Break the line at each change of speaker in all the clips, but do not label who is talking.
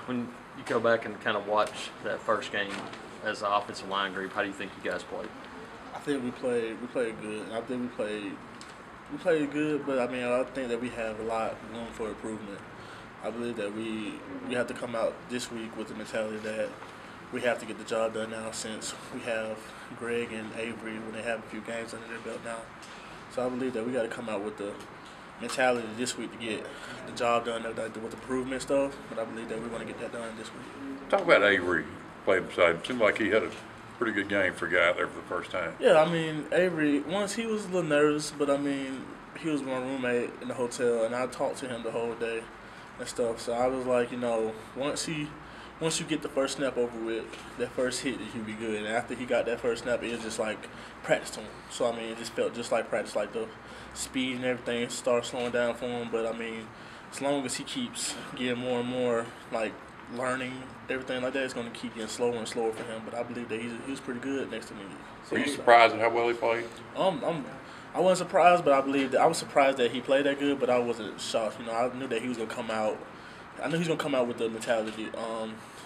When you go back and kind of watch that first game as an offensive line group, how do you think you guys played?
I think we played good. I think we played good, but I mean I think that we have a lot room for improvement. I believe that we have to come out this week with the mentality that we have to get the job done now since we have Greg and Avery when they have a few games under their belt now. So I believe that we got to come out with the mentality this week to get the job done with the improvement stuff. But I believe that we're going to get that done this week.
Talk about Avery played beside him. Seemed like he had a pretty good game for a guy out there for the first time.
Yeah, I mean Avery. Once he was a little nervous, but I mean he was my roommate in the hotel, and I talked to him the whole day and stuff. So I was like, once you get the first snap over with, that first hit, he'll be good. And after he got that first snap, it was just like practice to him. So I mean, it just felt just like practice, like the speed and everything started slowing down for him. But I mean, as long as he keeps getting more and more like learning everything like that, it's going to keep getting slower and slower for him. But I believe that he was pretty good next to me. So,
Were you surprised at how well he played?
I wasn't surprised, but I was surprised that he played that good. But I wasn't shocked. I knew that he was going to come out. I knew he was going to come out with the mentality,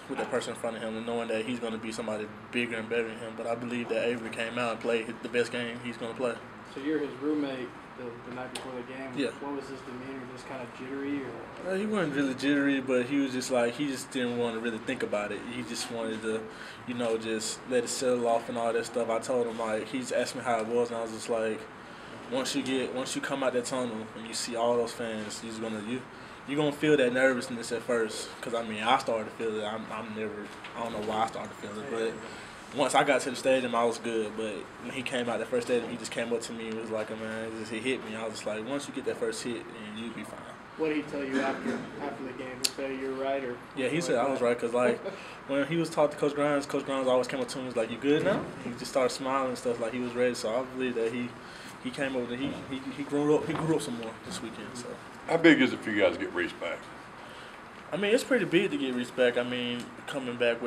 with that person in front of him, and knowing that he's going to be somebody bigger and better than him. But I believe that Avery came out and played the best game he's going to play.
So you're his roommate the night before the game.
Yeah.
What was his demeanor? Just kind of jittery, or?
He wasn't really jittery, but he was just like, he just didn't want to really think about it. He just wanted to, just let it settle off and all that stuff. I told him, like, he just asked me how it was, and I was just like, once you come out that tunnel and you see all those fans, you're gonna feel that nervousness at first. Cause I mean, I started to feel it. I don't know why I started to feel it, but once I got to the stadium, I was good. But when he came out that first stadium, he just came up to me and was like, man, it hit me. I was just like, once you get that first hit, and you'll be fine.
What did he tell you after the game? He said you were right, or?
Yeah, he said I was right, cause like when he was talking to Coach Grimes always came up to him and was like, "You good now?" He just started smiling and stuff like he was ready. So I believe that he came over. He grew up some more this weekend. So.
How big is it for you guys to get Reese back?
I mean, it's pretty big to get Reese back. I mean, coming back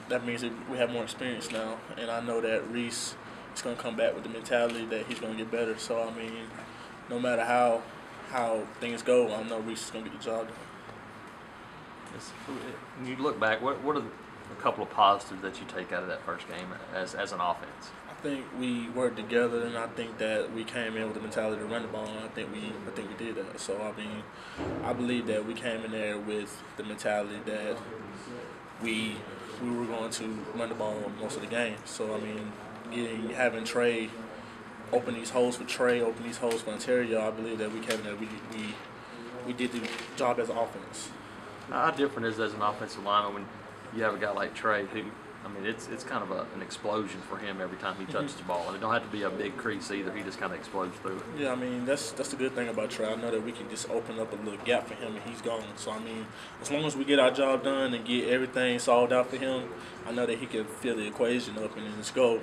that means that we have more experience now, and I know that Reese is going to come back with the mentality that he's going to get better. So I mean, no matter how things go, I know Reese is going to get the job done.
When you look back, what are a couple of positives that you take out of that first game as an offense?
I think we worked together, and I think that we came in with the mentality to run the ball, and I think we did that. So I mean, I believe that we came in there with the mentality that we were going to run the ball most of the game. So I mean, having Trey open these holes for Trey, open these holes for Ontario, I believe that we came in there, we did the job as an offense.
How different is it as an offensive lineman when you have a guy like Trey who, I mean, it's kind of an explosion for him every time he touches the ball. And it don't have to be a big crease either. He just kind of explodes through it.
Yeah, I mean, that's the good thing about Trey. I know that we can just open up a little gap for him and he's gone. So, I mean, as long as we get our job done and get everything solved out for him, I know that he can fill the equation up and then it's go.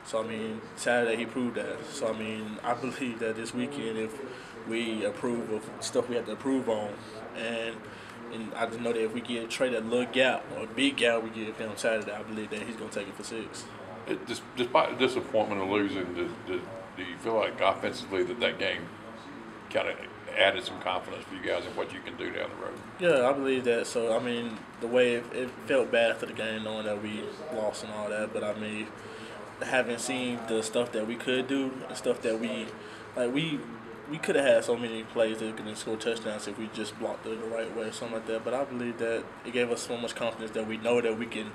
So, I mean, Saturday he proved that. So, I mean, I believe that this weekend if we approve of stuff we have to approve on and I just know that if we give Trey that little gap or a big gap we give him Saturday, I believe that he's going to take it for 6.
Despite the disappointment of losing, do you feel like offensively that game kind of added some confidence for you guys in what you can do down the road?
Yeah, I believe that. So, I mean, the way it felt bad after the game knowing that we lost and all that, but I mean, having seen the stuff that we could do and stuff that we could have had so many plays that could score touchdowns if we just blocked it the right way or something like that. But I believe that it gave us so much confidence that we know that we can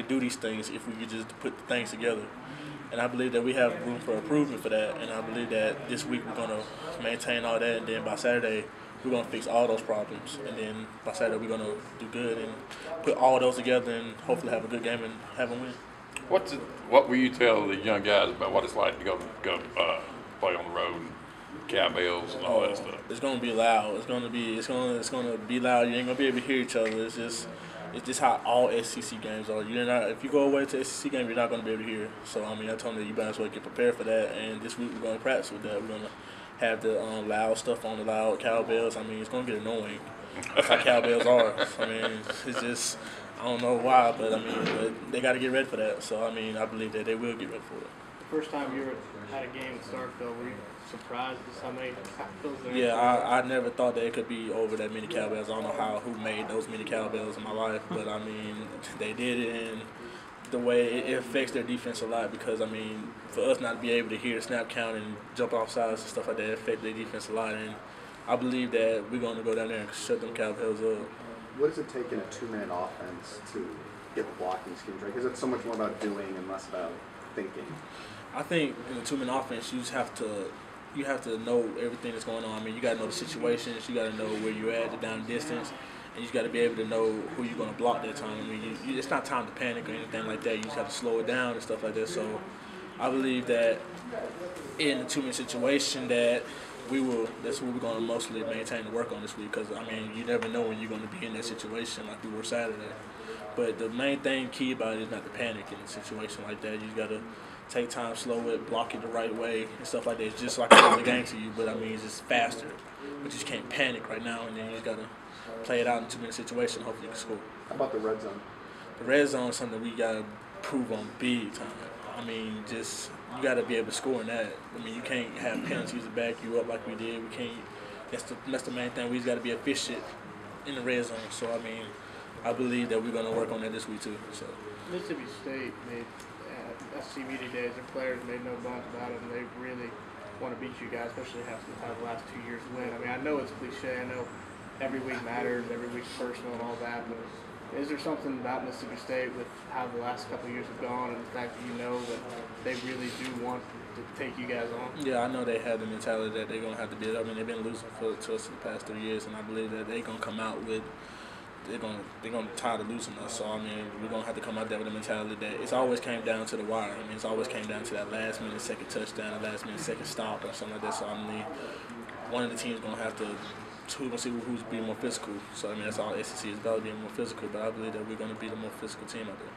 do these things if we could just put the things together. And I believe that we have room for improvement for that. And I believe that this week we're going to maintain all that. And then by Saturday, we're going to fix all those problems. And then by Saturday, we're going to do good and put all those together and hopefully have a good game and have a win.
What will you tell the young guys about what it's like to go play on the road? Cowbells and all that stuff.
It's gonna be loud. It's gonna be loud. You ain't gonna be able to hear each other. It's just how all SEC games are. If you go away to SEC game, you're not gonna be able to hear. So I mean, I told them that you better as well get prepared for that. And this week we're gonna practice with that. We're gonna have the loud stuff on the loud cowbells. I mean, it's gonna get annoying. That's how cowbells are. I mean, it's just I don't know why, but I mean, they got to get ready for that. So I mean, I believe that they will get ready for it.
First time you were at a game at Starkville, were you surprised at how many cowbells there?
Yeah, I never thought that it could be over that many cowbells. I don't know who made those many cowbells in my life, but I mean, they did it, and the way it affects their defense a lot because, I mean, for us not to be able to hear the snap count and jump off sides and stuff like that, it affects their defense a lot, and I believe that we're going to go down there and shut them cowbells up.
What does it take in a two-man offense to get the blocking schemes right? Because it's so much more about doing and less about thinking.
I think in a two-man offense, you have to know everything that's going on. I mean, you got to know the situations, you got to know where you're at, the down distance, and you got to be able to know who you're going to block that time. I mean, it's not time to panic or anything like that. You just have to slow it down and stuff like that. So I believe that in a two-man situation that's what we're going to mostly maintain to work on this week because, I mean, you never know when you're going to be in that situation like we were Saturday. But the main thing key about it is not to panic in a situation like that. You got to take time, slow it, block it the right way, and stuff like that. It's just like the game to you, but I mean, it's just faster. But you just can't panic right now, and then you just got to play it out in 2-minute situation. Hopefully, you can score.
How about the red zone?
The red zone is something we got to prove on big time. I mean, just you got to be able to score in that. I mean, you can't have penalties to back you up like we did. We can't. That's the main thing. We just got to be efficient in the red zone. So I mean, I believe that we're going to work on that this week too. So
Mississippi State made SC Media Days. Their players made no bones about it, and they really want to beat you guys, especially how the last 2 years win. I mean, I know it's cliche. I know every week matters, every week's personal and all that, but is there something about Mississippi State with how the last couple of years have gone and the fact that you know that they really do want to take you guys on?
yeah, I know they have the mentality that they're going to have to beat. I mean, they've been losing to us in the past 3 years, and I believe that they're going to come out with they're going to tired of losing us. So I mean, we're going to have to come out there with a mentality that it's always came down to the wire. I mean, it's always came down to that last minute second touchdown, the last minute second stop, or something like that. So I mean, one of the teams going to have to. We're going to see who's being more physical. So I mean, that's all SEC is about, being more physical. But I believe that we're going to be the more physical team out there.